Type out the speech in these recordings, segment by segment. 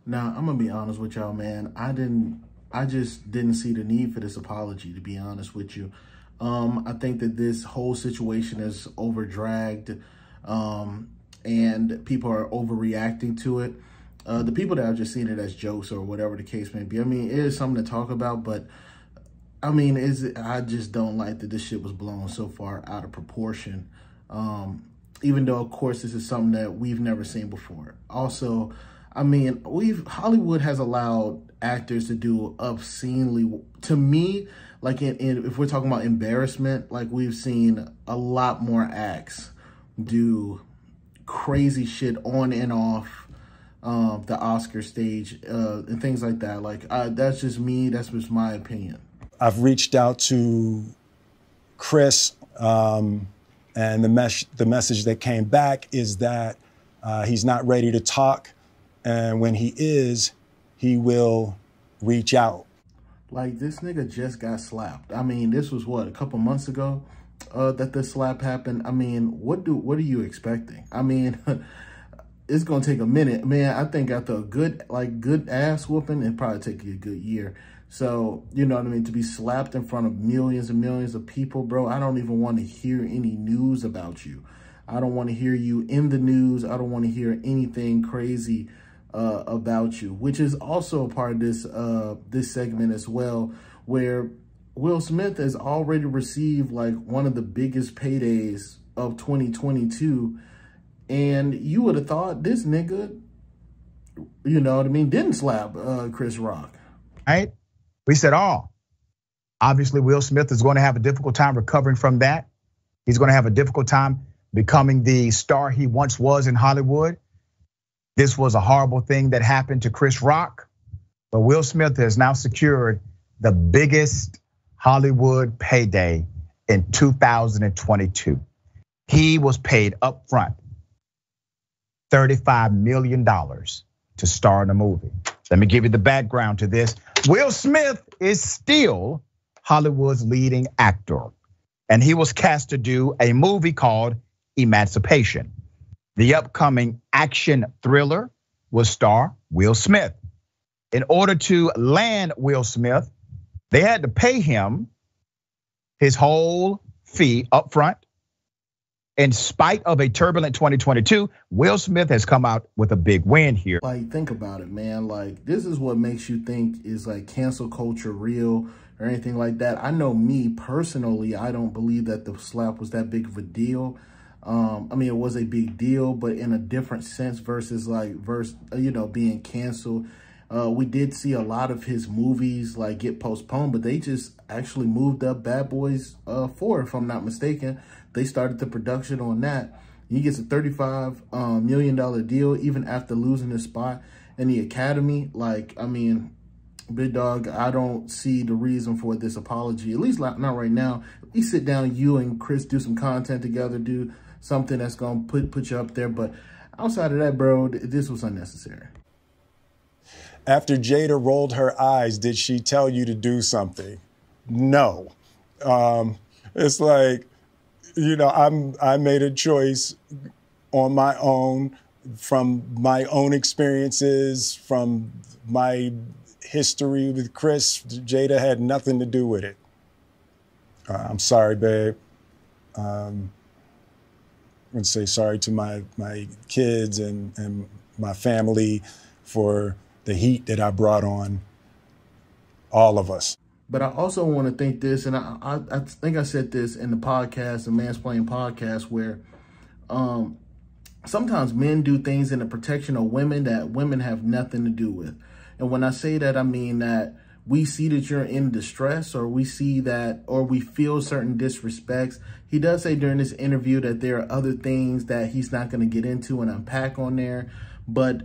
Now, I'm gonna be honest with y'all, man. I just didn't see the need for this apology, to be honest with you. I think that this whole situation is overdragged, and people are overreacting to it. The people that have just seen it as jokes or whatever the case may be, I mean, it is something to talk about, but I mean, I just don't like that this shit was blown so far out of proportion. Even though, of course, this is something that we've never seen before. Also, I mean, Hollywood has allowed actors to do obscenely, to me, like if we're talking about embarrassment, like we've seen a lot more acts do crazy shit on and off the Oscar stage and things like that. Like that's just me. That's just my opinion. I've reached out to Chris, and the message that came back is that he's not ready to talk. And when he is, he will reach out. Like, this nigga just got slapped. I mean, this was, what, a couple months ago that this slap happened? I mean, what are you expecting? I mean, it's going to take a minute. Man, I think after a good ass whooping, it'd probably take you a good year. So, you know what I mean? To be slapped in front of millions and millions of people, bro, I don't even want to hear any news about you. I don't want to hear you in the news. I don't want to hear anything crazy about you, which is also a part of this segment as well, where Will Smith has already received like one of the biggest paydays of 2022, and you would have thought this nigga, you know what I mean, didn't slap Chris Rock. Right? We said, oh, obviously Will Smith is going to have a difficult time recovering from that. He's going to have a difficult time becoming the star he once was in Hollywood. This was a horrible thing that happened to Chris Rock, but Will Smith has now secured the biggest Hollywood payday in 2022. He was paid up front $35 million to star in a movie. Let me give you the background to this. Will Smith is still Hollywood's leading actor, and he was cast to do a movie called Emancipation. The upcoming action thriller will star Will Smith. In order to land Will Smith, they had to pay him his whole fee up front. In spite of a turbulent 2022, Will Smith has come out with a big win here. Like, think about it, man. Like, this is what makes you think is like cancel culture real or anything like that. I know me personally, I don't believe that the slap was that big of a deal. I mean, it was a big deal, but in a different sense versus being canceled. We did see a lot of his movies like get postponed, but they just actually moved up Bad Boys 4, if I'm not mistaken. They started the production on that. He gets a $35 million deal even after losing his spot in the Academy. Like, I mean, big dog, I don't see the reason for this apology, at least not right now. At least sit down, you and Chris do some content together, do something that's gonna put you up there. But outside of that, bro, this was unnecessary. After Jada rolled her eyes, did she tell you to do something? No. It's like, you know, I made a choice on my own, from my own experiences, from my history with Chris. Jada had nothing to do with it. I'm sorry, babe. I'm gonna say sorry to my kids and my family for the heat that I brought on all of us. But I also want to think this, and I think I said this in the podcast, the Mansplaining podcast, where sometimes men do things in the protection of women that women have nothing to do with. And when I say that, I mean that we see that you're in distress, or we see that, or we feel certain disrespects. He does say during this interview that there are other things that he's not going to get into and unpack on there. But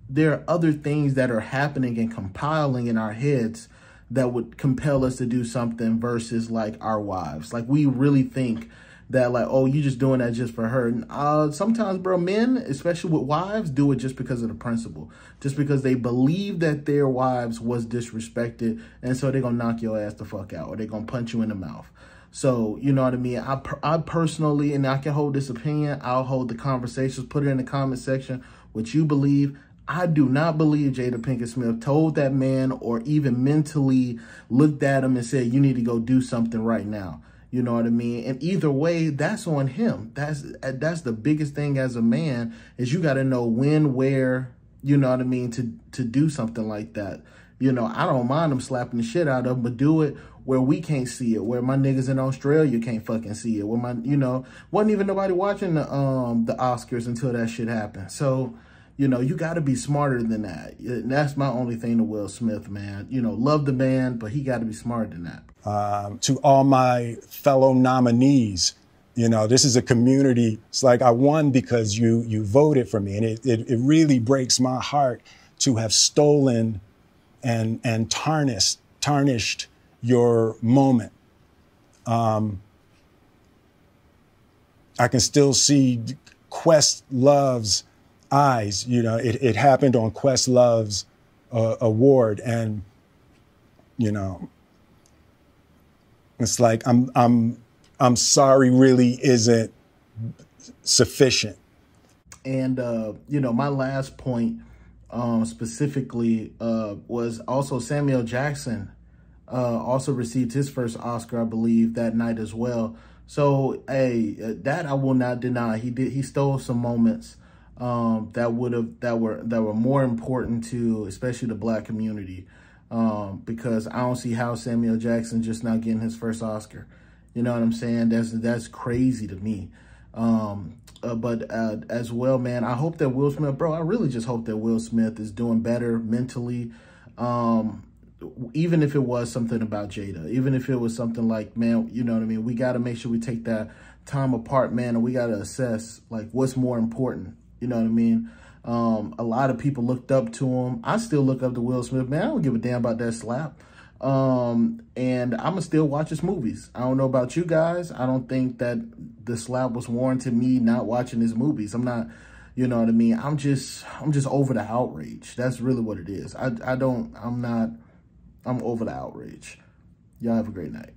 there are other things that are happening and compiling in our heads that would compel us to do something versus like our wives. Like, we really think that like, oh, you just doing that just for her. And sometimes, bro, men, especially with wives, do it just because of the principle, just because they believe that their wives was disrespected, and so they're gonna knock your ass the fuck out, or they're gonna punch you in the mouth. So, you know what I mean? I personally, and I can hold this opinion, I'll hold the conversations, put it in the comment section, what you believe. I do not believe Jada Pinkett Smith told that man or even mentally looked at him and said, you need to go do something right now. You know what I mean? And either way, that's on him. That's the biggest thing as a man, is you got to know when, where, you know what I mean, to do something like that. You know, I don't mind him slapping the shit out of him, but do it where we can't see it, where my niggas in Australia can't fucking see it, where my, you know, wasn't even nobody watching the Oscars until that shit happened. So, you know, you got to be smarter than that. And that's my only thing to Will Smith, man. You know, love the man, but he got to be smarter than that. To all my fellow nominees, you know, this is a community. It's like I won because you voted for me. And it really breaks my heart to have stolen and tarnished your moment. I can still see Questlove's eyes. You know, it happened on Questlove's award, and you know, it's like I'm sorry really isn't sufficient. And you know, my last point specifically was also Samuel Jackson also received his first Oscar, I believe, that night as well. So, hey, that I will not deny. He stole some moments that were more important to especially the Black community, because I don't see how Samuel Jackson just not getting his first Oscar. You know what I'm saying? That's crazy to me. But as well, man, I hope that Will Smith, bro, I really just hope that Will Smith is doing better mentally. Even if it was something about Jada, even if it was something like, man, you know what I mean? We got to make sure we take that time apart, man, and we got to assess like what's more important. You know what I mean? A lot of people looked up to him. I still look up to Will Smith, man. I don't give a damn about that slap. And I'm gonna still watch his movies. I don't know about you guys. I don't think that the slap was warranted me not watching his movies. I'm not, you know what I mean? I'm just over the outrage. That's really what it is. I'm over the outrage. Y'all have a great night.